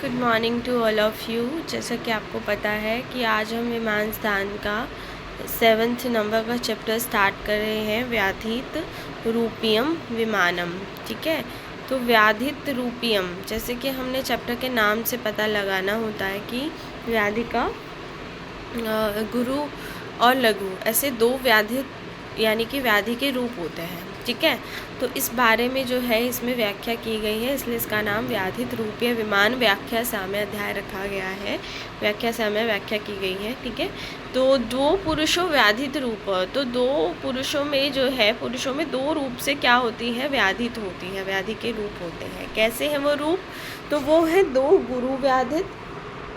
Good morning to all of you. जैसा कि आपको पता है कि आज हम विमान स्थान का 7th नंबर का चैप्टर स्टार्ट कर रहे हैं, व्याधित रूपियम विमानम। ठीक है, तो व्याधित रूपियम, जैसे कि हमने चैप्टर के नाम से पता लगाना होता है कि व्याधि का गुरु और लघु ऐसे दो व्याधित यानी कि व्याधि के रूप होते हैं। ठीक है, तो इस बारे में जो है इसमें व्याख्या की गई है, इसलिए इसका नाम व्याधित रूपीय विमान व्याख्या साम्य अध्याय रखा गया है। व्याख्या साम्य व्याख्या की गई है। ठीक है, तो दो पुरुषों व्याधित रूप, तो दो पुरुषों में जो है, पुरुषों में दो रूप से क्या होती है, व्याधित होती है, व्याधि के रूप होते हैं। कैसे हैं वो रूप? तो वो है दो गुरु व्याधित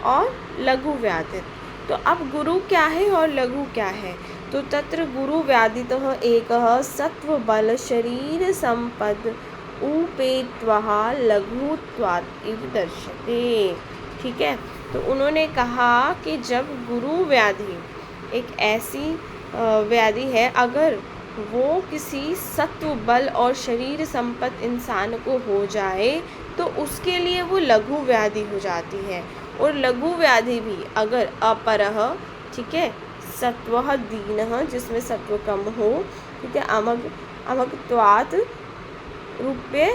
और लघु व्याधित। तो अब गुरु क्या है और लघु क्या है? तो तत्र गुरु व्याधितः एकः सत्व बल शरीर संपद उपेत्वः लघुत्वात् इव दर्श्यते। ठीक है, तो उन्होंने कहा कि जब गुरु व्याधि एक ऐसी व्याधि है, अगर वो किसी सत्व बल और शरीर संपन्न इंसान को हो जाए तो उसके लिए वो लघु व्याधि हो जाती है। और लघु व्याधि भी अगर अपरः, ठीक है, सत्वः दीनः, जिसमें सत्व कम हो, ठीक है, अमग्त्वात् रूपे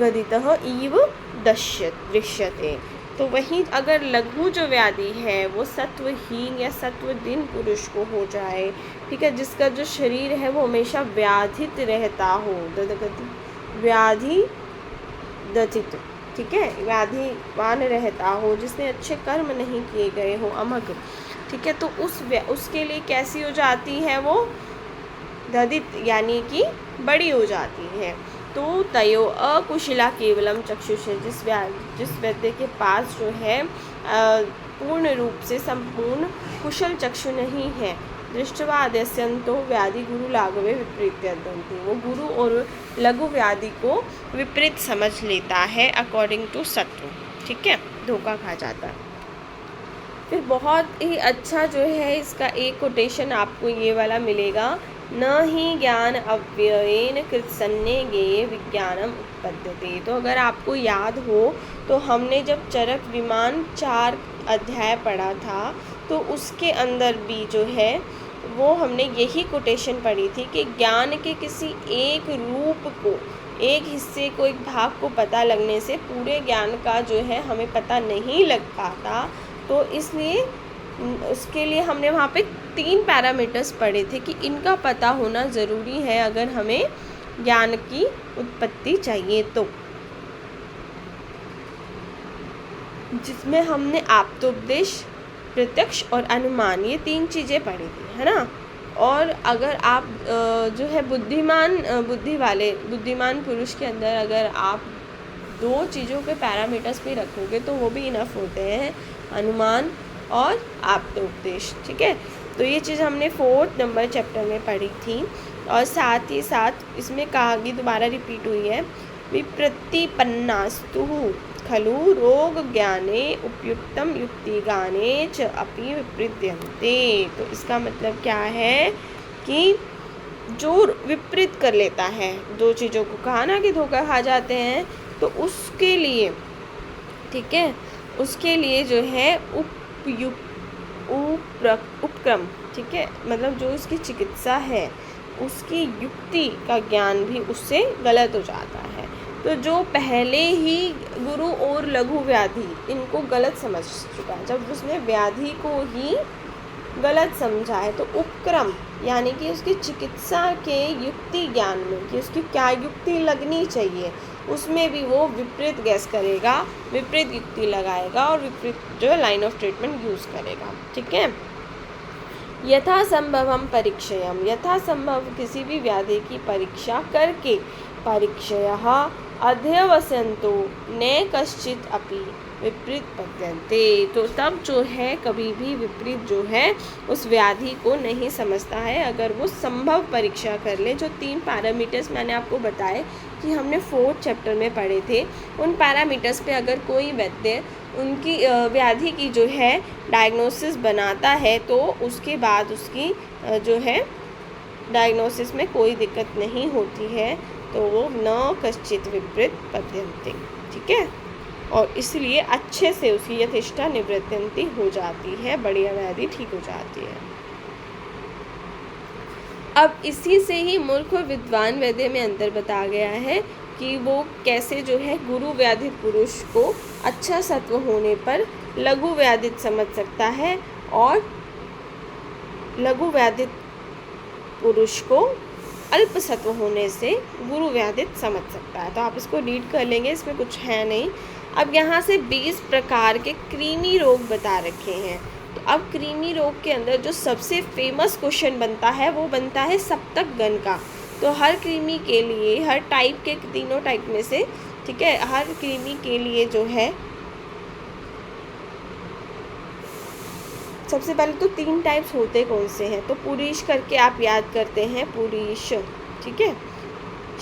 गदितः इव दृश्यते। तो वहीं अगर लघु जो व्याधि है वो सत्वहीन या सत्वदीन पुरुष को हो जाए, ठीक है, जिसका जो शरीर है वो हमेशा व्याधित रहता हो, व्याधि दथित, ठीक है, व्याधिवान रहता हो, जिसने अच्छे कर्म नहीं किए गए हो, अमग, ठीक है, तो उसके लिए कैसी हो जाती है वो? दधित, यानी कि बड़ी हो जाती है। तो तयो अकुशिला केवलम चक्षुषे, जिस व्यक्ति के पास जो है पूर्ण रूप से संपूर्ण कुशल चक्षु नहीं है, दृष्टवा दस्यंतो व्याधि गुरु लाघवे विपरीत्यंती, वो गुरु और लघु व्याधि को विपरीत समझ लेता है अकॉर्डिंग टू शत्रु। ठीक है, धोखा खा जाता है। फिर बहुत ही अच्छा जो है इसका एक कोटेशन आपको ये वाला मिलेगा, न ही ज्ञान अव्ययेन कृत्सन्ने ज्ञेये विज्ञानम उत्पद्यते। तो अगर आपको याद हो तो हमने जब चरक विमान 4 अध्याय पढ़ा था तो उसके अंदर भी जो है वो हमने यही कोटेशन पढ़ी थी कि ज्ञान के किसी एक रूप को, एक हिस्से को, एक भाग को पता लगने से पूरे ज्ञान का जो है हमें पता नहीं लग पाता। तो इसलिए उसके लिए हमने वहाँ पे 3 पैरामीटर्स पढ़े थे कि इनका पता होना ज़रूरी है अगर हमें ज्ञान की उत्पत्ति चाहिए तो, जिसमें हमने आप्तोपदेश, प्रत्यक्ष और अनुमान, ये 3 चीज़ें पढ़ी थी, है ना। और अगर आप जो है बुद्धिमान पुरुष के अंदर अगर आप 2 चीज़ों के पैरामीटर्स भी रखोगे तो वो भी इनफ होते हैं, अनुमान और आप्तोपदेश। ठीक है, तो ये चीज़ हमने 4th नंबर चैप्टर में पढ़ी थी। और साथ ही साथ इसमें कहा गई, दोबारा रिपीट हुई है, विप्रतिपन्नास्तु खलु रोग ज्ञाने उपयुक्तम युक्तिगाने च अपि विपरीत्यन्ते। तो इसका मतलब क्या है कि जो विपरीत कर लेता है, 2 चीज़ों को कहा ना कि धोखा खा जाते हैं, तो उसके लिए, ठीक है, उसके लिए जो है उपक्रम, ठीक है, मतलब जो उसकी चिकित्सा है उसकी युक्ति का ज्ञान भी उससे गलत हो जाता है। तो जो पहले ही गुरु और लघु व्याधि इनको गलत समझ चुका है, जब उसने व्याधि को ही गलत समझा है, तो उपक्रम यानी कि उसकी चिकित्सा के युक्ति ज्ञान में कि उसकी क्या युक्ति लगनी चाहिए, उसमें भी वो विपरीत गैस करेगा, विपरीत युक्ति लगाएगा और विपरीत जो लाइन ऑफ ट्रीटमेंट यूज़ करेगा। ठीक है, यथासंभवम परीक्षयम, यथासंभव किसी भी व्याधि की परीक्षा करके, परीक्षयः अध्यवस्यन्तो न कश्चित् अपि विपरीत पद्यन्ते। तो तब जो है कभी भी विपरीत जो है उस व्याधि को नहीं समझता है, अगर वो संभव परीक्षा कर ले। जो 3 पैरामीटर्स मैंने आपको बताए कि हमने 4th चैप्टर में पढ़े थे, उन पैरामीटर्स पे अगर कोई वैद्य उनकी व्याधि की जो है डायग्नोसिस बनाता है तो उसके बाद उसकी जो है डायग्नोसिस में कोई दिक्कत नहीं होती है, तो वो न कश्चित विपरीत पद्यन्ते। ठीक है। और इसलिए अच्छे से उसकी यथेष्टा निवृत्ति हो जाती है, बढ़िया व्याधि ठीक हो जाती है। अब इसी से ही मूर्ख और विद्वान वैद्य में अंतर बता गया है कि वो कैसे जो है गुरु व्याधित पुरुष को अच्छा सत्व होने पर लघु व्याधित समझ सकता है और लघु व्याधित पुरुष को अल्प सत्व होने से गुरु व्याधित समझ सकता है। तो आप इसको रीड कर लेंगे, इसमें कुछ है नहीं। अब यहाँ से 20 प्रकार के कृमि रोग बता रखे हैं। तो अब कृमि रोग के अंदर जो सबसे फेमस क्वेश्चन बनता है वो बनता है सप्तक गण का। तो हर कृमि के लिए, हर टाइप के, तीनों टाइप में से, ठीक है, हर कृमि के लिए जो है सबसे पहले तो 3 टाइप्स होते कौन से हैं। तो पुरीश करके आप याद करते हैं, पुरीश, ठीक है,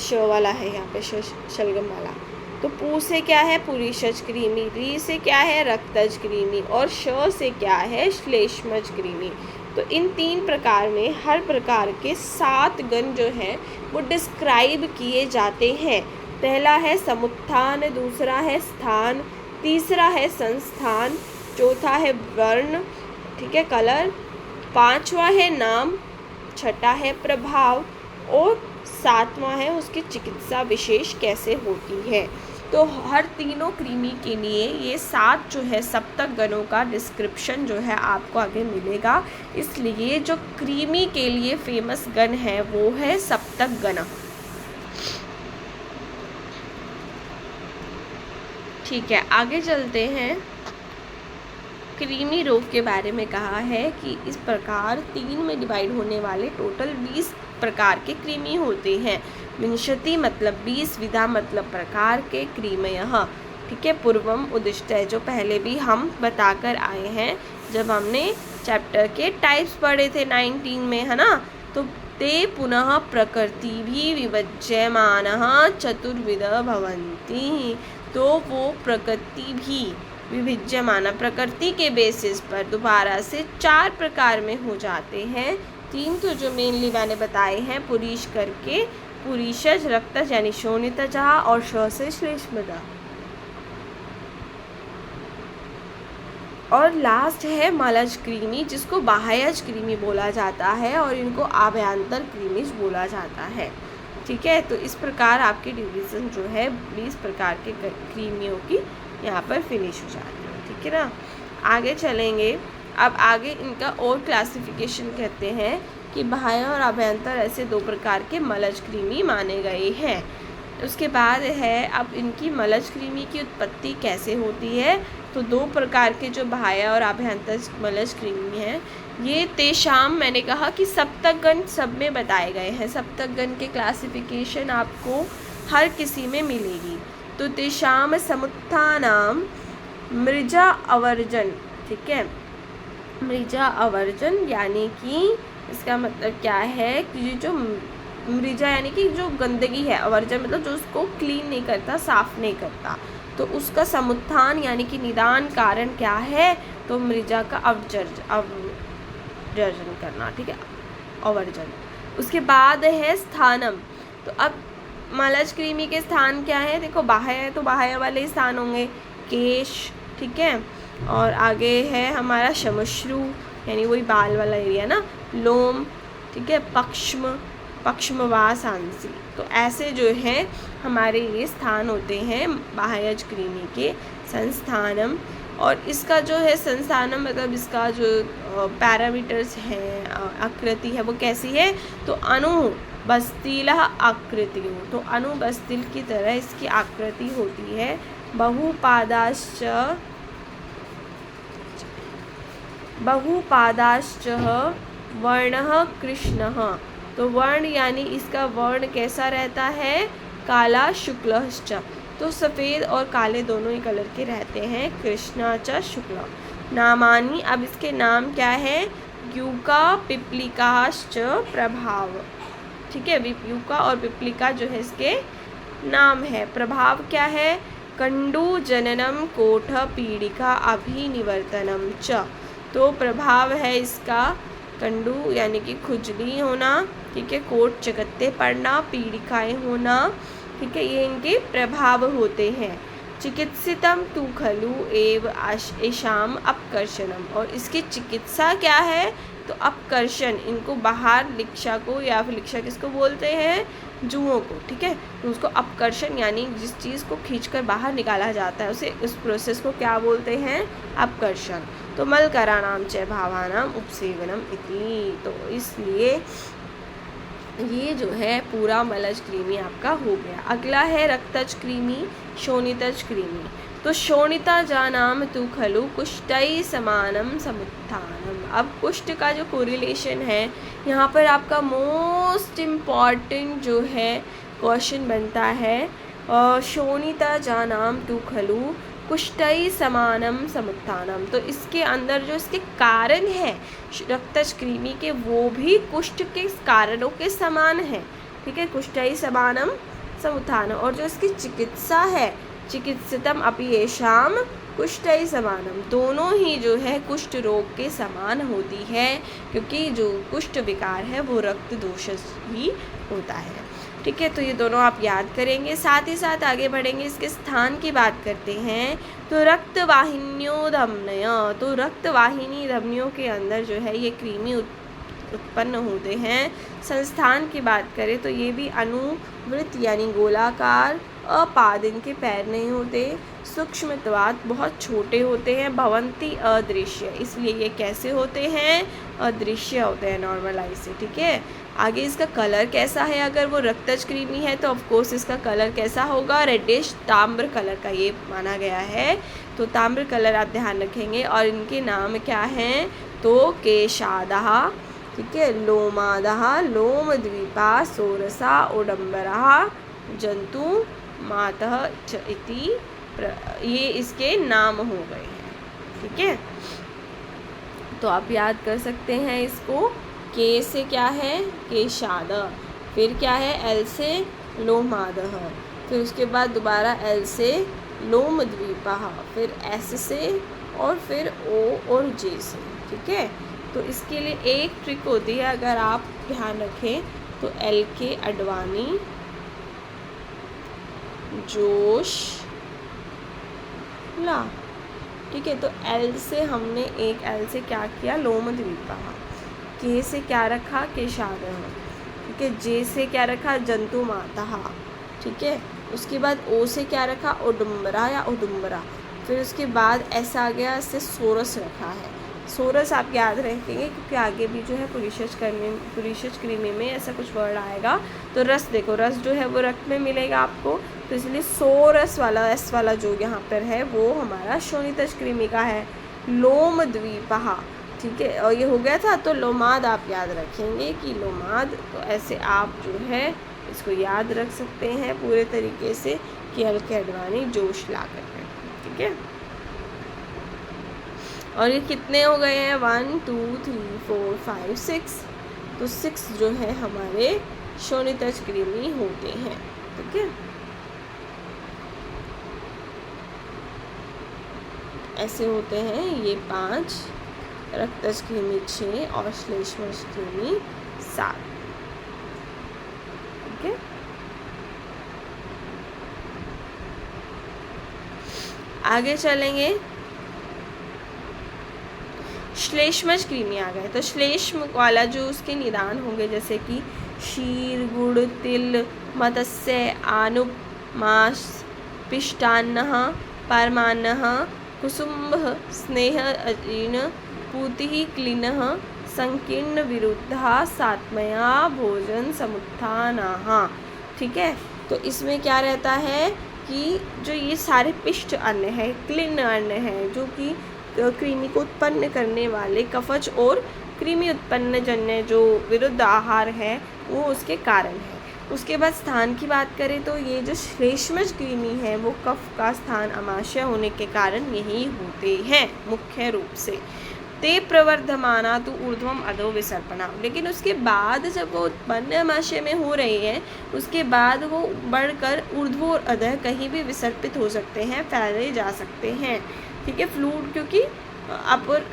श वाला है यहाँ पे, शलगम वाला। तो पू से क्या है, पुरीशज कृमि, री से क्या है, रक्तज कृमि, और श से क्या है, श्लेष्मज कृमि। तो इन 3 प्रकार में हर प्रकार के 7 गण जो है वो डिस्क्राइब किए जाते हैं। पहला है समुत्थान, दूसरा है स्थान, तीसरा है संस्थान, चौथा है वर्ण, ठीक है, कलर, 5वां है नाम, छठा है प्रभाव, और 7वां है उसकी चिकित्सा विशेष कैसे होती है। तो हर तीनों कृमि के लिए ये 7 जो है सप्तक गणों का डिस्क्रिप्शन जो है आपको आगे मिलेगा। इसलिए जो कृमि के लिए फेमस गण है वो है सप्तक गण। ठीक है, आगे चलते हैं। कृमि रोग के बारे में कहा है कि इस प्रकार 3 में डिवाइड होने वाले टोटल 20 प्रकार के कृमि होते हैं। विंशति मतलब 20, विधा मतलब प्रकार के, कृमयः, ठीक है, पूर्वम उदिष्ट है, जो पहले भी हम बताकर आए हैं जब हमने चैप्टर के टाइप्स पढ़े थे 19 में, है ना। तो ते पुनः प्रकृति भी विभज्यमानः चतुर्विध भवन्ति। तो वो प्रकृति भी विभिज्यमान, प्रकृति के बेसिस पर दोबारा से 4 प्रकार में हो जाते हैं। 3 तो जो मेनली मैंने बताए हैं, पुरीश करके, पुरीशज, रक्तज यानी शोणितज, और श से श्लेष्मज। और लास्ट है मलज कृमि, जिसको बाह्यज कृमि बोला जाता है और इनको आभ्यंतर कृमिज बोला जाता है। ठीक है, तो इस प्रकार आपकी डिवीज़न जो है 20 प्रकार के कृमियों की यहाँ पर फिनिश हो जाती है। ठीक है ना, आगे चलेंगे। अब आगे इनका और क्लासिफिकेशन कहते हैं कि बाह्य और आभ्यंतर ऐसे 2 प्रकार के मलज कृमि माने गए हैं। उसके बाद है अब इनकी मलज कृमि की उत्पत्ति कैसे होती है। तो 2 प्रकार के जो बाह्य और आभ्यंतर मलज कृमि हैं, ये तेषाम, मैंने कहा कि सप्तकगण सब में बताए गए हैं। सप्तकगण के क्लासिफिकेशन आपको हर किसी में मिलेगी। तो तेषाम समुत्थानाम मृजा अवर्जन, ठीक है, मृजा अवर्जन यानी कि इसका मतलब क्या है कि जो मृजा यानी कि जो गंदगी है, अवर्जन मतलब जो उसको क्लीन नहीं करता, साफ नहीं करता, तो उसका समुत्थान यानी कि निदान कारण क्या है, तो मृजा का अवर्जन करना, ठीक है, अवर्जन। उसके बाद है स्थानम। तो अब मलज कृमि के स्थान क्या है, देखो बाह्य है तो बाह्य वाले स्थान होंगे, केश, ठीक है, और आगे है हमारा श्मश्रु यानी वही बाल वाला एरिया ना, लोम, ठीक है, पक्ष्म, पक्ष्मवासांसी। तो ऐसे जो है हमारे ये स्थान होते हैं बाह्यज कृमि के। संस्थानम, और इसका जो है संस्थानम मतलब इसका जो पैरामीटर्स हैं, आकृति है वो कैसी है, तो अनुबस्तिल आकृति हो, तो अनुबस्तिल की तरह इसकी आकृति होती है। बहुपादाश्च वर्णः कृष्णः। तो वर्ण यानी इसका वर्ण कैसा रहता है, काला शुक्लश्च, तो सफ़ेद और काले दोनों ही कलर के रहते हैं। कृष्णा च शुक्ल। नामानी, अब इसके नाम क्या है, युका पिपलिकाश्च प्रभाव, ठीक है, युका और पिपलिका जो है इसके नाम है। प्रभाव क्या है, कंडू जननम कोठ पीड़िका अभिनिवर्तनम च। तो प्रभाव है इसका कंडू यानी कि खुजली होना, ठीक है, कोट चकत्ते पड़ना, पीड़िकाएँ होना, ठीक है, ये इनके प्रभाव होते हैं। चिकित्सितम तु खलु एव एषाम अपकर्षणम, और इसकी चिकित्सा क्या है, तो अपकर्षण, इनको बाहर लिक्षा को, या फिर लिक्षा किसको बोलते हैं, जुओं को, ठीक है। तो उसको अपकर्षण यानी जिस चीज़ को खींचकर बाहर निकाला जाता है उसे, उस प्रोसेस को क्या बोलते हैं, अपकर्षण। तो मलकराणाम च भावानाम उपसेवनम इति, तो इसलिए ये जो है पूरा मलज कृमि आपका हो गया। अगला है रक्तज कृमि, शोणितज कृमि। तो शोणिता जानाम तु खलु कुष्ठै समानम समुत्थानम। अब कुष्ठ का जो कोरिलेशन है यहाँ पर आपका मोस्ट इम्पॉर्टेंट जो है क्वेश्चन बनता है, शोणिता जानाम तु खलु कुष्ठै समानम समुत्थानम। तो इसके अंदर जो इसके कारण है रक्तज कृमि के, वो भी कुष्ठ के कारणों के समान है, ठीक है, कुष्ठै समानम समुत्थानम। और जो इसकी चिकित्सा है, चिकित्सितम अपि येषाम कुष्ठै समानम, दोनों ही जो है कुष्ठ रोग के समान होती है, क्योंकि जो कुष्ठ विकार है वो रक्त दोष ही होता है, ठीक है। तो ये दोनों आप याद करेंगे। साथ ही साथ आगे बढ़ेंगे, इसके स्थान की बात करते हैं। तो रक्तवाहिन्यो धमनय, तो रक्तवाहिनी धमनियों के अंदर जो है ये कृमि उत्पन्न होते हैं। संस्थान की बात करें तो ये भी अनुवृत्त यानी गोलाकार, अपाद, इनके पैर नहीं होते, सूक्ष्मत्वात्, बहुत छोटे होते हैं, भवंती अदृश्य, इसलिए ये कैसे होते हैं, अदृश्य होते हैं नॉर्मल आई से, ठीक है। आगे इसका कलर कैसा है, अगर वो रक्तज कृमि है तो ऑफकोर्स इसका कलर कैसा होगा, रेडिश ताम्र कलर का ये माना गया है। तो ताम्र कलर आप ध्यान रखेंगे। और इनके नाम क्या हैं, तो केशादः, ठीक है, लोमादः, लोमद्वीपा, सोरसा, ओडम्बरः, जंतु मातः च इति, ये इसके नाम हो गए हैं, ठीक है। तो आप याद कर सकते हैं इसको। के से क्या है, केशाद, फिर क्या है, एल से लोमादः, फिर उसके बाद दोबारा एल से लोमद्वीपः, फिर एस से, और फिर ओ और जे से, ठीक है। तो इसके लिए एक ट्रिक होती है, अगर आप ध्यान रखें तो एल के अडवाणी, जोश, ला, ठीक है। तो एल से हमने एक एल से क्या किया, लोमद्वीपः, के से क्या रखा, केशादः, ठीक है, जे से क्या रखा, जंतु मातः, ठीक है। उसके बाद ओ से क्या रखा, ओडुम्बरा या ओदुम्बरा, फिर उसके बाद ऐसा आ गया, इससे सोरस रखा है। सोरस आप याद रखेंगे क्योंकि आगे भी जो है पुरीशज कृमि में ऐसा कुछ वर्ड आएगा। तो रस देखो, रस जो है वो रक्त में मिलेगा आपको, तो इसलिए सोरस वाला एस वाला जो यहाँ पर है वो हमारा शोणितज कृमि का है। लोमद्वीपः, ठीक है, और ये हो गया था। तो लोमाद आप याद रखेंगे कि लोमाद, तो ऐसे आप जो है इसको याद रख सकते हैं पूरे तरीके से कि एल के अडवाणी जोश ला करके, ठीक है। और ये कितने हो गए हैं, 1 2 3 4 5 6, तो 6 जो है हमारे शोणितज कृमि होते हैं, ठीक है। ऐसे होते हैं ये 5, रक्तज कृमि 6 और श्लेष्मज कृमि 7, ठीक है। आगे चलेंगे, श्लेष्मज कृमि आ गए। तो श्लेष्म वाला जो उसके निदान होंगे, जैसे कि क्षीर, गुड़, तिल, मत्स्य, आनुप, मांस, पिष्टान्नः, परमान्नः, कुसुम्भः, स्नेह, अजीर्ण, पूतिः, क्लीनः, संकीर्ण, विरुद्धः, सात्मया, भोजन, समुत्थानाः, ठीक है। तो इसमें क्या रहता है कि जो ये सारे पिष्ट अन्न है, क्लीन अन्न है, जो कि कृमि को उत्पन्न करने वाले कफज और कृमि उत्पन्न जन्य जो विरुद्ध आहार है वो उसके कारण है। उसके बाद स्थान की बात करें तो ये जो श्लेष्मज कृमि है वो कफ का स्थान अमाशय होने के कारण यही होते हैं मुख्य रूप से। ते प्रवर्धमाना तो ऊर्ध्वम अधो विसर्पणा, लेकिन उसके बाद जब वो उत्पन्न अमाशय में हो रही है उसके बाद वो बढ़कर ऊर्ध्व और अधः कहीं भी विसर्पित हो सकते हैं, फैले जा सकते हैं, ठीक है। फ्लूइड क्योंकि अप और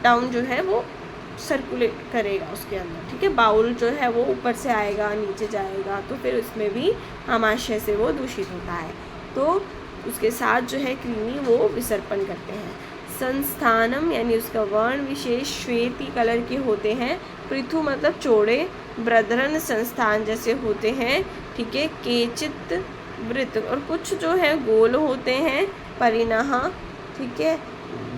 डाउन जो है वो सर्कुलेट करेगा उसके अंदर, ठीक है। बाउल जो है वो ऊपर से आएगा नीचे जाएगा, तो फिर उसमें भी आमाशय से वो दूषित होता है। तो उसके साथ जो है कृमि वो विसर्पण करते हैं। संस्थानम यानी उसका वर्ण विशेष श्वेती कलर के होते हैं। पृथु मतलब चौड़े, ब्रदरन संस्थान जैसे होते हैं, ठीक है। केचित वृत्त और कुछ जो है गोल होते हैं, परिणाह, ठीक है,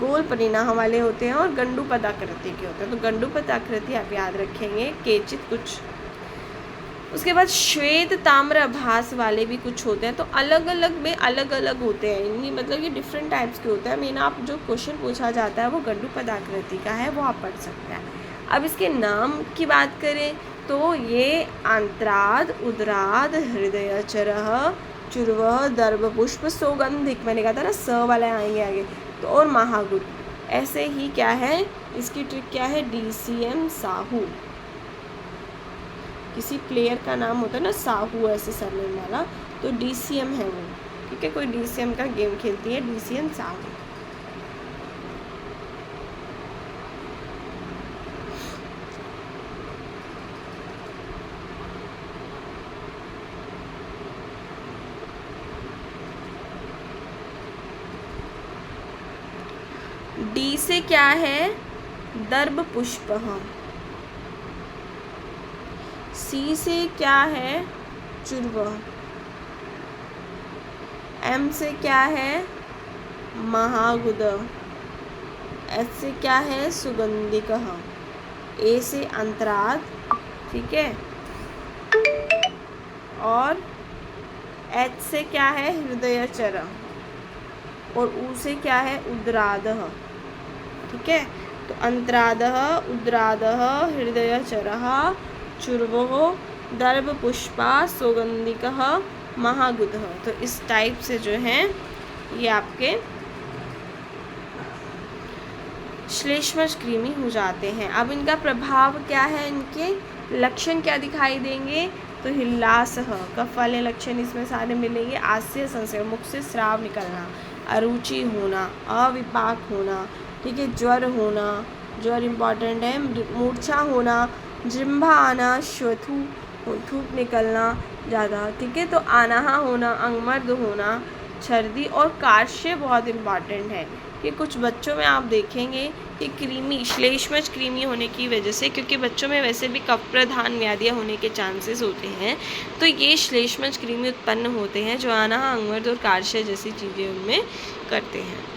गोल परिणाह वाले होते हैं और गंडूपद आकृति के होते हैं। तो गंडूपद आकृति आप याद रखेंगे, केचित कुछ। उसके बाद श्वेत ताम्र आभास वाले भी कुछ होते हैं। तो अलग अलग में अलग अलग होते हैं, इनकी मतलब ये डिफरेंट टाइप्स के होते हैं। मेन आप जो क्वेश्चन पूछा जाता है वो गंडूपद आकृति का है, वो आप पढ़ सकते हैं। अब इसके नाम की बात करें तो ये अंतराद, उदराद, हृदयचरः, चुर्वः, दर्भपुष्प, सौगंधिक, मैंने कहा था ना स वाले आएंगे आगे, तो और महागुद। ऐसे ही क्या है, इसकी ट्रिक क्या है, DCM साहू। किसी प्लेयर का नाम होता है ना साहू ऐसे सरनेम वाला, तो DCM है वो, ठीक है। कोई DCM का गेम खेलती है, DCM साहू। डी से क्या है, दर्भपुष्पः। सी से क्या है, चुर्वः। एम से क्या है, महागुद। एच से क्या है, सुगंधिकः। ए से अंतराद, ठीक है। और एच से क्या है, हृदयचर। और ऊ से क्या है, उदरादः, ठीक है। तो अंतरादः, उदरादः, हृदयचरः, चुर्वः, दर्भपुष्पा, सौगंधिकः, महागुदः। तो इस टाइप से जो है ये आपके श्लेष्मज कृमि हो जाते हैं। अब इनका प्रभाव क्या है, इनके लक्षण क्या दिखाई देंगे, तो हिल्लासः, कफ वाले लक्षण इसमें सारे मिलेंगे। आस्य संशय, मुख से स्राव निकलना, अरुचि होना, अविपाक होना, ठीक है, ज्वर होना, ज्वर इम्पॉर्टेंट है, मूर्छा होना, जिह्वा आना, श्वथु, थूक निकलना ज़्यादा, ठीक है। तो आनाहा होना, अंगमर्द होना, छर्दी और कार्श्य बहुत इम्पॉर्टेंट है कि कुछ बच्चों में आप देखेंगे कि कृमि, श्लेष्मज कृमि होने की वजह से, क्योंकि बच्चों में वैसे भी कफ प्रधान व्याधियाँ होने के चांसेस होते हैं, तो ये श्लेष्मज कृमि उत्पन्न होते हैं जो आनाहा, अंगमर्द और कार्श्य जैसी चीज़ें उनमें करते हैं।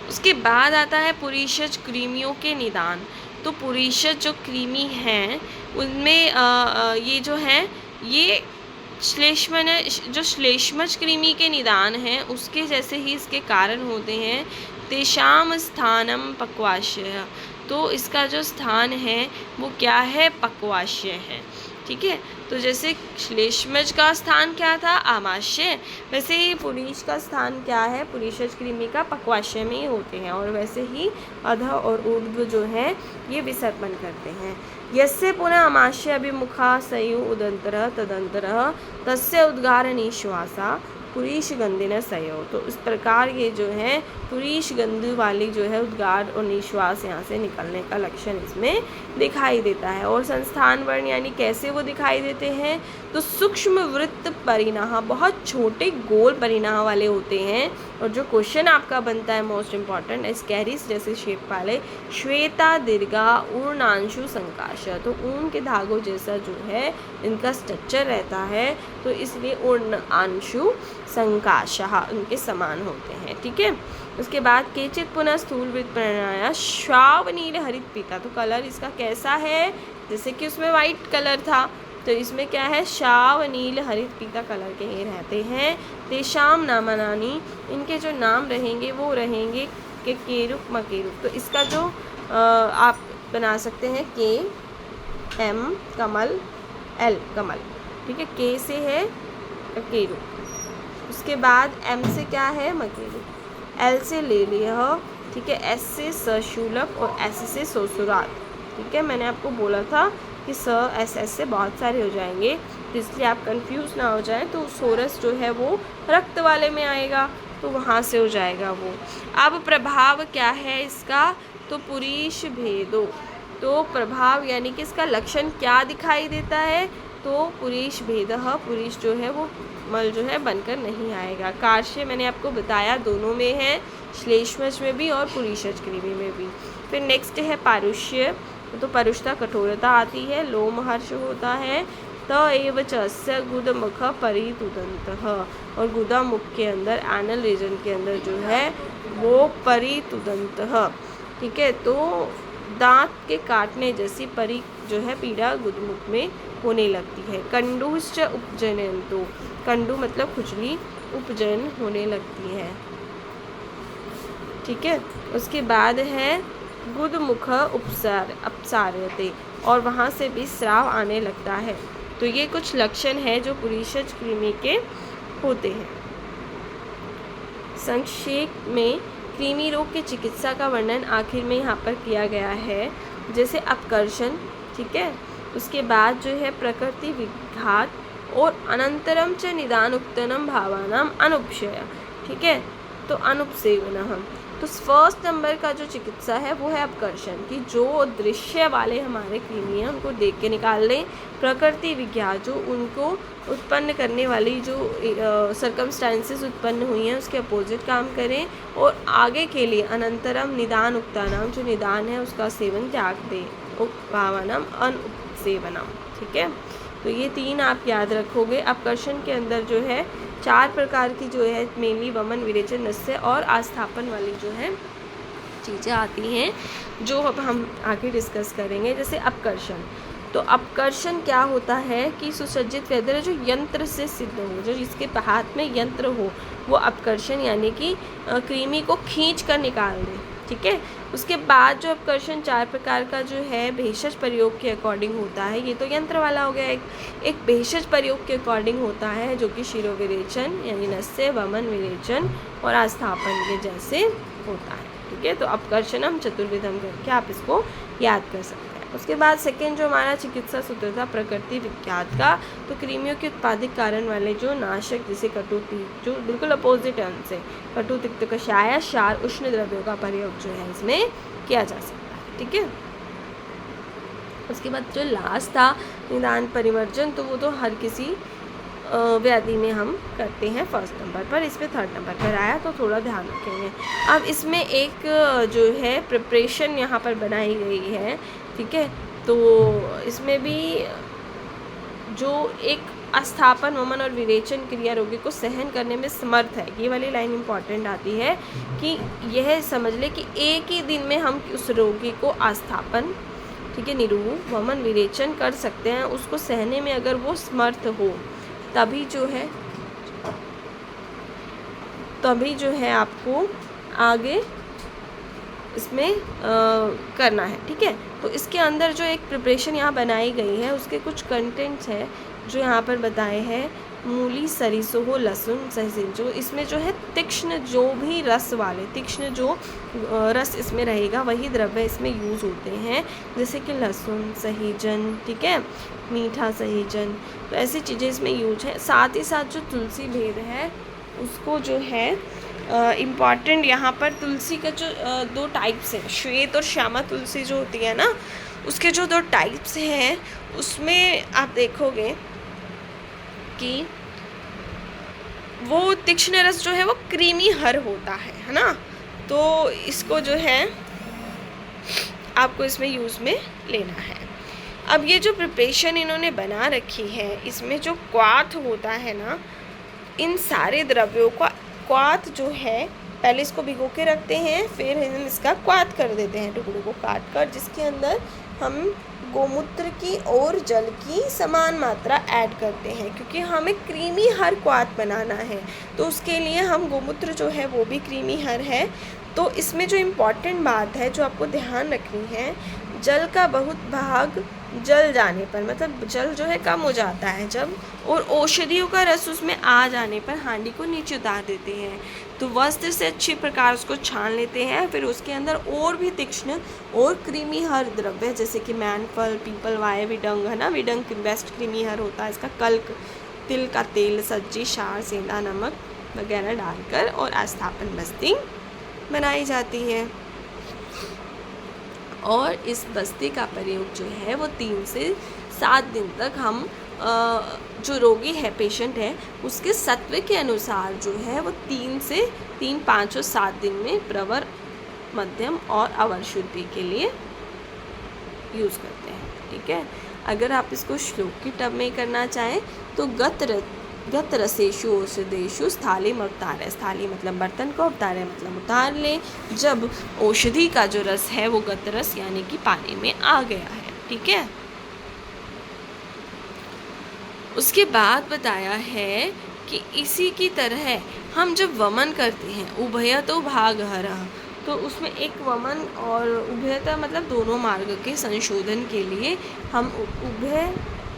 उसके बाद आता है पुरीषज कृमियों के निदान। तो पुरीषज जो कृमि हैं उनमें ये जो है ये जो श्लेष्मज कृमि के निदान हैं उसके जैसे ही इसके कारण होते हैं। तेषाम स्थानम पक्वाशय, तो इसका जो स्थान है वो क्या है, पक्वाशय है, ठीक है। तो जैसे श्लेष्मज का स्थान क्या था, आमाशय, वैसे ही पुरीष का स्थान क्या है, पुरीषज कृमि का पक्वाशय में ही होते हैं। और वैसे ही अधः और ऊर्ध्व जो है ये विसर्पण करते हैं। यस्य पुनः आमाशय अभिमुखा सयु उदंतरः तदंतरः तस्य उद्गार निश्वासा पुरीष गंधिन सयो। तो इस प्रकार ये जो है पुरीष गंध वाली जो है उद्गार और निश्वास यहाँ से निकलने का लक्षण इसमें दिखाई देता है। और संस्थान वर्ण यानी कैसे वो दिखाई देते हैं, तो सूक्ष्म वृत्त परिणाह, बहुत छोटे गोल परिणाह वाले होते हैं। और जो क्वेश्चन आपका बनता है मोस्ट इम्पॉर्टेंट, स्कैरिस जैसे शेप वाले, श्वेता दीर्घा ऊर्णांशु संकाश, तो ऊन के धागों जैसा जो है इनका स्ट्रक्चर रहता है, तो इसलिए ऊर्णांशु संकाशः उनके समान होते हैं, ठीक है। उसके बाद केचित पुनः स्थूल वृत्त प्रणाया श्राव नील हरित पीता, तो कलर इसका कैसा है, जैसे कि उसमें वाइट कलर था तो इसमें क्या है, श्राव नील हरित पीता कलर के ही रहते हैं। तेषाम नामानानि, इनके जो नाम रहेंगे वो रहेंगे के केरुक मकेरुक। तो इसका जो आप बना सकते हैं के एम कमल एल कमल, ठीक है। के से है केरुक, उसके बाद एम से क्या है, मकेरुक, एल से ले लिया, ठीक है, एस से सशूलक और एस से सोसुरात, ठीक है। मैंने आपको बोला था कि स एस एस से बहुत सारे हो जाएंगे, तो इसलिए आप कंफ्यूज ना हो जाए। तो सोरस जो है वो रक्त वाले में आएगा, तो वहाँ से हो जाएगा वो। अब प्रभाव क्या है इसका, तो पुरीष भेदो, तो प्रभाव यानी कि इसका लक्षण क्या दिखाई देता है, तो पुरीष भेदः, पुरीष जो है वो मल जो है बनकर नहीं आएगा। कार्श्य मैंने आपको बताया दोनों में है, श्लेष्मज में भी और पुरीषज कृमि में भी। फिर नेक्स्ट है पारुष्य, तो परुषता कठोरता आती है, लोमहर्ष होता है, त एव च गुदमुख परितुदंतः, और गुदा मुख के अंदर एनल रीजन के अंदर जो है वो परितुदंतः, ठीक है। तो दांत के काटने जैसी परी जो है पीड़ा गुदमुख में होने लगती है। कंडुश्च उपजनयन्तु, कंडु मतलब खुजली, उपजन होने लगती है, ठीक है। उसके बाद है गुदमुख अपसार्यते, और वहाँ से भी स्राव आने लगता है। तो ये कुछ लक्षण है जो पुरीषज कृमि के होते हैं। संक्षेप में कृमि रोग के चिकित्सा का वर्णन आखिर में यहाँ पर किया गया है, जैसे अपकर्षण, ठीक है। उसके बाद जो है प्रकृति विघात, और अनंतरम च निदानुक्तनम भावानाम अनुपक्षय, ठीक है। तो अनुपसेवनः, तो फर्स्ट नंबर का जो चिकित्सा है वो है अपकर्षण, की जो दृश्य वाले हमारे कृमि हैं उनको देख के निकाल लें। प्रकृति विज्ञा, जो उनको उत्पन्न करने वाली जो सर्कमस्टांसेस उत्पन्न हुई हैं उसके अपोजिट काम करें। और आगे के लिए अनंतरम निदान उक्तानाम, जो निदान है उसका सेवन त्याग दें, भावानाम अनुपसेवनम, ठीक है। तो ये 3 आप याद रखोगे। अपकर्षण के अंदर जो है 4 प्रकार की जो है मेनली वमन, विरेचन, नस्य और आस्थापन वाली जो है चीज़ें आती हैं, जो अब हम आगे डिस्कस करेंगे। जैसे अपकर्षण, तो अपकर्षण क्या होता है कि सुसज्जित वेदर जो यंत्र से सिद्ध हो, जो जिसके हाथ में यंत्र हो, वो अपकर्षण यानी कि कृमि को खींच कर निकाल दे, ठीक है। उसके बाद जो अपकर्षण 4 प्रकार का जो है भेषज प्रयोग के अकॉर्डिंग होता है, ये तो यंत्र वाला हो गया। एक भेषज प्रयोग के अकॉर्डिंग होता है जो कि शिरोविरेचन यानी नस्य, वमन, विरेचन और आस्थापन के जैसे होता है, ठीक है। तो अपकर्षणम चतुर्विधम करके आप इसको याद कर सकते हैं। उसके बाद सेकेंड जो हमारा चिकित्सा सूत्र था प्रकृति विज्ञात का, तो कृमियों के उत्पादित कारण वाले जो नाशक, जैसे कटुति, जो बिल्कुल अपोजिट है उनसे, कटु, तिक्त, कषाय, क्षार, उष्ण द्रव्यों का प्रयोग जो है इसमें किया जा सकता है, ठीक है। उसके बाद जो लास्ट था निदान परिवर्जन, तो वो तो हर किसी व्याधि में हम करते हैं फर्स्ट नंबर पर, इस पर थर्ड नंबर पर आया तो थोड़ा ध्यान रखेंगे। अब इसमें एक जो है प्रिपरेशन यहाँ पर बनाई गई है, ठीक है। तो इसमें भी जो एक आस्थापन, वमन और विरेचन क्रिया रोगी को सहन करने में समर्थ है, ये वाली लाइन इम्पॉर्टेंट आती है कि यह समझ ले कि एक ही दिन में हम उस रोगी को आस्थापन, ठीक है, निरूप, वमन, विरेचन कर सकते हैं। उसको सहने में अगर वो समर्थ हो तभी जो है आपको आगे इसमें करना है, ठीक है। तो इसके अंदर जो एक प्रिपरेशन यहाँ बनाई गई है उसके कुछ कंटेंट्स है जो यहाँ पर बताए हैं। मूली, सरिसों, लहसुन, सहजन, जो इसमें जो है तीक्ष्ण, जो भी रस वाले तीक्ष्ण जो रस इसमें रहेगा वही द्रव्य इसमें यूज़ होते हैं, जैसे कि लहसुन, सहजन, ठीक है, मीठा सहजन, तो ऐसी चीज़ें इसमें यूज है। साथ ही साथ जो तुलसी भेद है उसको जो है इम्पॉर्टेंट यहाँ पर तुलसी का जो 2 टाइप्स हैं, श्वेत और श्यामा तुलसी जो होती है ना, उसके जो 2 टाइप्स हैं उसमें आप देखोगे कि वो तीक्ष्ण रस जो है वो क्रीमी हर होता है ना। तो इसको जो है आपको इसमें यूज़ में लेना है। अब ये जो प्रिपरेशन इन्होंने बना रखी है, इसमें जो क्वाथ होता है ना, इन सारे द्रव्यों का क्वाथ जो है पहले इसको भिगो के रखते हैं, फिर हम इसका क्वाथ कर देते हैं टुकड़ों को काट कर, जिसके अंदर हम गोमूत्र की और जल की समान मात्रा ऐड करते हैं, क्योंकि हमें क्रीमी हर क्वाथ बनाना है। तो उसके लिए हम गोमूत्र जो है वो भी क्रीमी हर है। तो इसमें जो इम्पॉर्टेंट बात है जो आपको ध्यान रखनी है, जल का बहुत भाग जल जाने पर, मतलब जल जो है कम हो जाता है जब, और औषधियों का रस उसमें आ जाने पर हांडी को नीचे उतार देते हैं। तो वस्त्र से अच्छी प्रकार उसको छान लेते हैं, फिर उसके अंदर और भी तीक्ष्ण और क्रीमी हर द्रव्य जैसे कि मैनफल, पीपल, वाय, विडंग है ना, विडंग बेस्ट क्रीमी हर होता है, इसका कल्क, तिल का तेल, सज्जी, क्षार, सेंधा नमक वगैरह डालकर और आस्थापन बस्ती बनाई जाती है। और इस बस्ती का प्रयोग जो है वो 3 से 7 दिन तक हम जो रोगी है, पेशेंट है, उसके सत्व के अनुसार जो है वो 3 5 और 7 दिन में प्रवर, मध्यम और अवर शुद्धि के लिए यूज़ करते हैं। ठीक है, अगर आप इसको श्लोक की टर्म में करना चाहें तो गत रसेशु औषधेषु स्थालिम अवतारय। स्थाली मतलब बर्तन को, अवतारय मतलब उतार ले। जब औषधि का जो रस है वो गत रस यानी कि पानी में आ गया है। ठीक है, उसके बाद बताया है कि इसी की तरह हम जब वमन करते हैं, उभयतो भागहरः, तो उसमें एक वमन और उभयता मतलब दोनों मार्ग के संशोधन के लिए हम उभय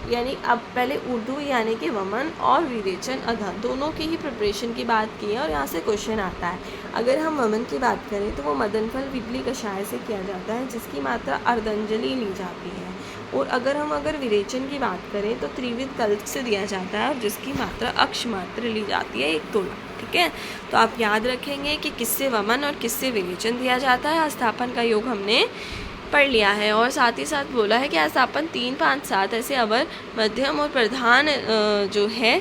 यानी अब पहले उर्दू यानी कि वमन और विरेचन अधा दोनों की ही प्रिपरेशन की बात की है और यहाँ से क्वेश्चन आता है। अगर हम वमन की बात करें तो वो मदनफल विपली कषाय से किया जाता है जिसकी मात्रा अर्धंजलि ली जाती है, और अगर विरेचन की बात करें तो त्रिविध कल्प से दिया जाता है और जिसकी मात्रा अक्ष मात्र ली जाती है 1 तोला। ठीक है, तो आप याद रखेंगे कि किससे वमन और किससे विरेचन दिया जाता है। आस्थापन का योग हमने पढ़ लिया है और साथ ही साथ बोला है कि आस्थापन 3 5 7 ऐसे अवर, मध्यम और प्रधान जो है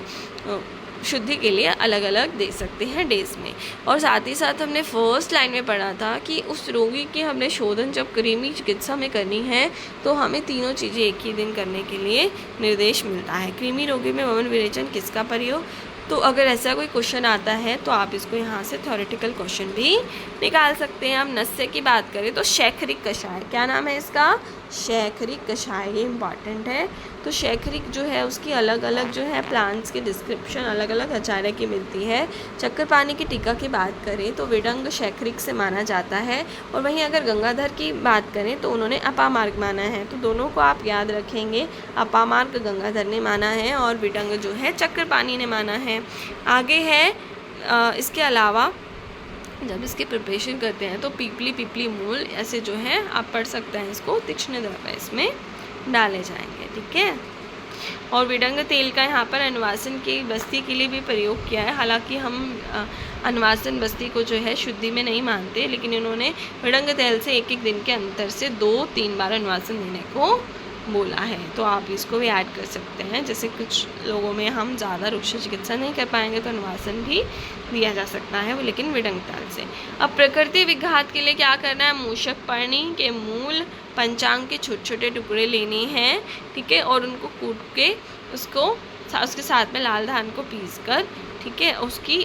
शुद्धि के लिए अलग अलग दे सकते हैं डेज में। और साथ ही साथ हमने फर्स्ट लाइन में पढ़ा था कि उस रोगी की हमने शोधन जब कृमि चिकित्सा में करनी है तो हमें तीनों चीज़ें एक ही दिन करने के लिए निर्देश मिलता है। कृमि रोगी में वमन विरेचन किसका प्रयोग, तो अगर ऐसा कोई क्वेश्चन आता है तो आप इसको यहाँ से थ्योरेटिकल क्वेश्चन भी निकाल सकते हैं। हम नस्य की बात करें तो शैखरिक कषाय, क्या नाम है इसका, शैखरिक कषाय, ये इम्पॉर्टेंट है। तो शैखरिक जो है उसकी अलग अलग जो है प्लांट्स की डिस्क्रिप्शन अलग अलग आचार्य की मिलती है। चक्करपाणी की टीका की बात करें तो विडंग शैखरिक से माना जाता है, और वहीं अगर गंगाधर की बात करें तो उन्होंने अपामार्ग माना है। तो दोनों को आप याद रखेंगे, अपामार्ग गंगाधर ने माना है और विडंग जो है चक्करपाणी ने माना है। आगे है इसके अलावा जब इसकी प्रिपरेशन करते हैं तो पीपली मूल ऐसे जो है आप पढ़ सकते हैं, इसको तीक्ष्ण द्रव्य इसमें डाले जाएंगे। ठीक है, और विडंग तेल का यहाँ पर अनुवासन की बस्ती के लिए भी प्रयोग किया है। हालांकि हम अनुवासन बस्ती को जो है शुद्धि में नहीं मानते, लेकिन इन्होंने विडंग तेल से 1 दिन के अंतर से 2-3 बार अनुवासन देने को बोला है। तो आप इसको भी ऐड कर सकते हैं। जैसे कुछ लोगों में हम ज़्यादा वृक्ष चिकित्सा नहीं कर पाएंगे तो अनुवासन भी दिया जा सकता है, वो लेकिन विडंग तेल से। अब प्रकृति विघात के लिए क्या करना है, मूषक पर्णी के मूल पंचांग के छोटे छोटे टुकड़े लेने हैं। ठीक है, और उनको कूट के उसके साथ में लाल धान को पीस कर, ठीक है, उसकी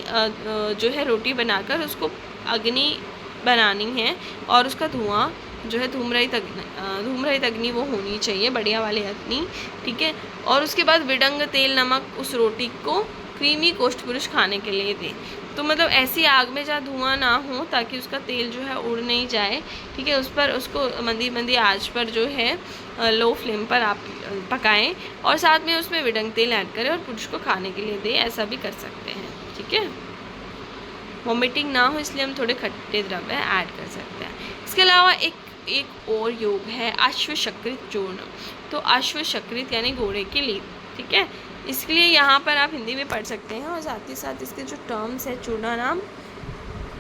जो है रोटी बनाकर उसको अग्नि बनानी है और उसका धुआं जो है धूमरहित अग्नि वो होनी चाहिए, बढ़िया वाली अग्नि। ठीक है, और उसके बाद विडंग तेल नमक उस रोटी को कृमि कोष्ठ पुरुष खाने के लिए दें। तो मतलब ऐसी आग में जहाँ धुआं ना हो ताकि उसका तेल जो है उड़ नहीं जाए। ठीक है, उस पर उसको मंदी आंच पर जो है लो फ्लेम पर आप पकाएं और साथ में उसमें विडंग तेल ऐड करें और पुरुष को खाने के लिए दें, ऐसा भी कर सकते हैं। ठीक है, वॉमिटिंग ना हो इसलिए हम थोड़े खट्टे द्रव्य ऐड कर सकते हैं। इसके अलावा एक और योग है अश्वशकृत चूर्ण। तो अश्वशकृत यानी घोड़े की लीप। ठीक है, इसके लिए यहाँ पर आप हिंदी में पढ़ सकते हैं और साथ ही साथ इसके जो टर्म्स है, चूर्णा नाम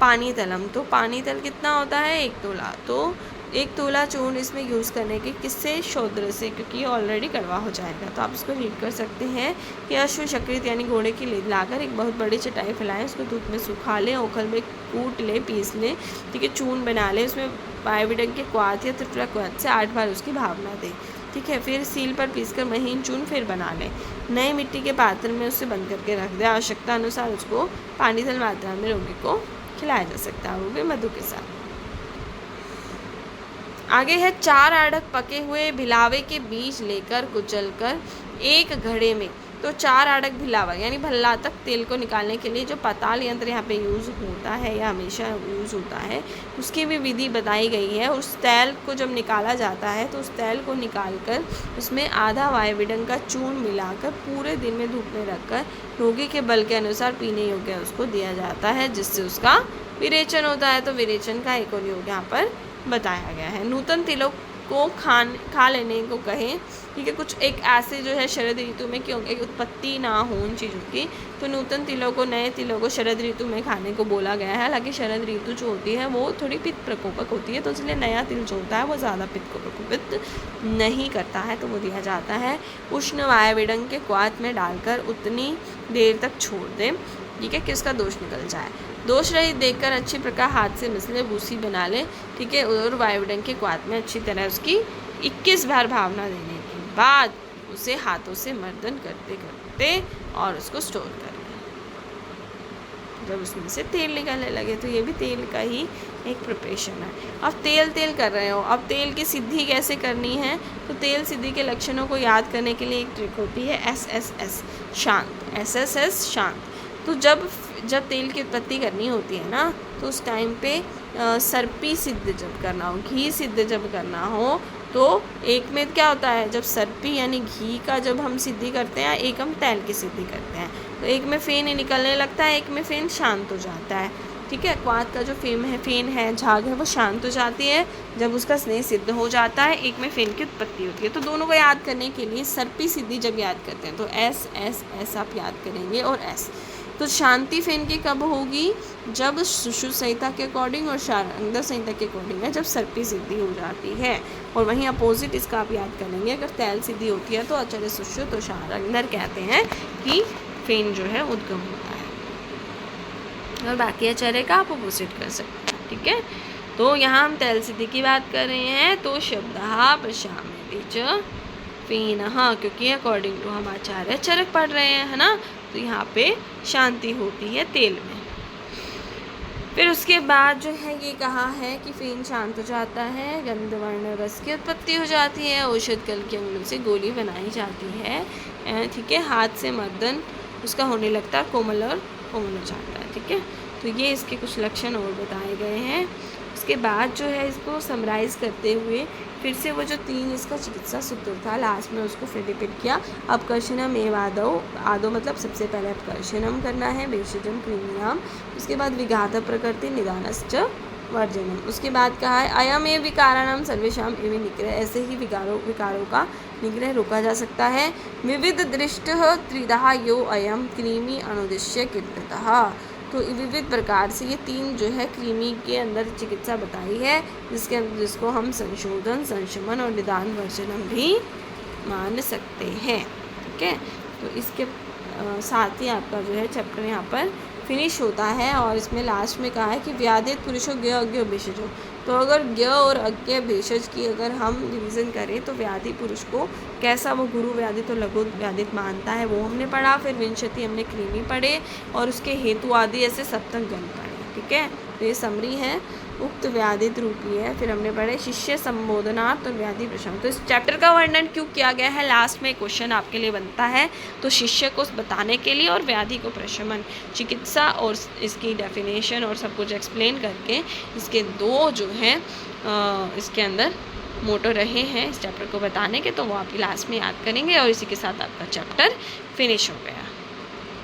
पानी तलम। तो पानी तल कितना होता है, 1 तोला। तो 1 तोला चूर्ण इसमें यूज़ करने के किससे, शौद्र से, क्योंकि ये ऑलरेडी कड़वा हो जाएगा। तो आप इसको रीड कर सकते हैं कि अश्वशकृत यानी घोड़े की लीद लाकर एक बहुत बड़ी चटाई फैलाएं, उसको धूप में सुखा लें, ओखल में कूट लें, पीस लें। ठीक है, चूर्ण बना लें, उसमें बायोविडंग के क्वाथ या त्रिपुरा क्वाथ से 8 बार उसकी भावना दें। ठीक है, फिर सील पर पीसकर महीन चूर्ण फिर बना लें, नए मिट्टी के पात्र में उसे बंद करके रख दें। आवश्यकता अनुसार उसको पानी तल मात्रा में रोगी को खिलाया जा सकता है, वो भी मधु के साथ। आगे है 4 आड़क पके हुए भिलावे के बीज लेकर कुचलकर एक घड़े में। तो 4 आड़क भिलावा यानी भल्ला तक तेल को निकालने के लिए जो पाताल यंत्र यहाँ पे यूज़ होता है या हमेशा यूज़ होता है, उसकी भी विधि बताई गई है। उस तेल को जब निकाला जाता है तो उस तेल को निकालकर उसमें आधा वायुविडंग का चूर्ण मिलाकर पूरे दिन में धूप में रखकर रोगी के बल के अनुसार पीने योग्य उसको दिया जाता है, जिससे उसका विरेचन होता है। तो विरेचन का एक और योग यहाँ पर बताया गया है। नूतन तिलों को खा लेने को कहें, ठीक है, कुछ एक ऐसे जो है शरद ऋतु में क्योंकि उत्पत्ति ना हो उन चीज़ों की, तो नूतन तिलों को, नए तिलों को शरद ऋतु में खाने को बोला गया है। हालांकि शरद ऋतु जो होती है वो थोड़ी पित्त प्रकोपक होती है, तो इसलिए नया तिल जो होता है वो ज़्यादा पित्त को प्रकोपित नहीं करता है, तो वो दिया जाता है। उष्ण वायुविडंग के क्वाथ में डालकर उतनी देर तक छोड़ दें, ठीक है, कि उसका दोष निकल जाए। दोष रहित देखकर अच्छी प्रकार हाथ से मिसले भूसी बना ले, ठीक है, और वायुविडंग के क्वाथ में अच्छी तरह उसकी 21 बार भावना देने के बाद उसे हाथों से मर्दन करते करते और उसको स्टोर कर लें। जब उसमें से तेल निकलने लगे, तो ये भी तेल का ही एक प्रिपरेशन है। अब तेल कर रहे हो, अब तेल की सिद्धि कैसे करनी है, तो तेल सिद्धि के लक्षणों को याद करने के लिए एक ट्रिक होती है SSS शांत, SSS शांत। तो जब तेल की उत्पत्ति करनी होती है ना, तो उस टाइम पे सर्पी सिद्ध जब करना हो, घी सिद्ध जब करना हो, तो एक में क्या होता है, जब सर्पी यानी घी का जब हम सिद्धि करते हैं, एक हम तेल की सिद्धि करते हैं, तो एक में फेन निकलने लगता है, एक में फेन शांत हो जाता है, ठीक है। क्वाथ का जो फेन है, झाग है, वो शांत हो जाती है जब उसका स्नेह सिद्ध हो जाता है, एक में फेन की उत्पत्ति होती है। तो दोनों को याद करने के लिए सर्पी सिद्धि जब याद करते हैं तो S आप याद करेंगे और S। तो शांति फेन की कब होगी, जब सुश्रुत संहिता के अकॉर्डिंग और शारंगधर संहिता के अकॉर्डिंग है, जब सर्पी सिद्धि हो जाती है। और वहीं अपोजिट इसका आप याद कर लेंगे, अगर तैल सिद्धि होती है तो आचार्य सुश्रुत और शारंगधर कहते हैं कि फेन जो है उद्गम होता है, और बाकी आचार्य का आप अपोजिट कर सकते हैं, ठीक है। तो यहाँ हम तैल सिद्धि की बात कर रहे हैं, तो शब्दः प्रशाम्यति च फेनः, क्योंकि अकॉर्डिंग टू हम आचार्य चरक पढ़ रहे हैं, है ना, तो यहाँ पे शांति होती है तेल में। फिर उसके बाद जो है ये कहा है कि फेन शांत हो जाता है, गंधवर्ण रस की उत्पत्ति हो जाती है, औषध कल के अंगों से गोली बनाई जाती है, ठीक है, हाथ से मर्दन उसका होने लगता है, कोमल हो जाता है, ठीक है। तो ये इसके कुछ लक्षण और बताए गए हैं। उसके बाद जो है इसको समराइज़ करते हुए फिर से वो जो 3 इसका चिकित्सा सूत्र था, लास्ट में उसको फिर रिपीट किया। अपकर्षणम एव आदो मतलब सबसे पहले अपकर्षणम करना है, भेषजम क्रीमियाम, उसके बाद विघात प्रकृति निदानश्च वर्जनम, उसके बाद कहा है अयम एव विकाराणाम सर्वेषाम एव निग्रह, ऐसे ही विकारों का निग्रह रोका जा सकता है। विविध दृष्ट त्रिधा यो अयम कृमि अनुदिश्य कीर्ततः, तो विविध प्रकार से ये 3 जो है कृमि के अंदर चिकित्सा बताई है, जिसको हम संशोधन, संशमन और निदान वर्जनम भी मान सकते हैं, ठीक है। तो इसके साथ ही आपका जो है चैप्टर यहाँ पर फिनिश होता है, और इसमें लास्ट में कहा है कि व्याधित पुरुषों ज्ञ अज्ञ भेषजो, तो अगर ज्ञ और अज्ञ भेषज की अगर हम रिवीजन करें तो व्याधि पुरुष को कैसा वो गुरु व्याधित और लघु व्याधित मानता है, वो हमने पढ़ा। फिर विंशति हमने कृमि पढ़े, और उसके हेतु आदि ऐसे सप्तक गण पढ़े, ठीक है। तो ये समरी है, उक्त व्याधित रूपी है। फिर हमने पढ़े शिष्य संबोधनार्थ और व्याधि प्रशमन। तो इस चैप्टर का वर्णन क्यों किया गया है, लास्ट में क्वेश्चन आपके लिए बनता है, तो शिष्य को बताने के लिए और व्याधि को प्रशमन, चिकित्सा और इसकी डेफिनेशन और सब कुछ एक्सप्लेन करके इसके 2 जो हैं इसके अंदर मोटो रहे हैं इस चैप्टर को बताने के, तो वो आप लास्ट में याद करेंगे, और इसी के साथ आपका चैप्टर फिनिश हो गया।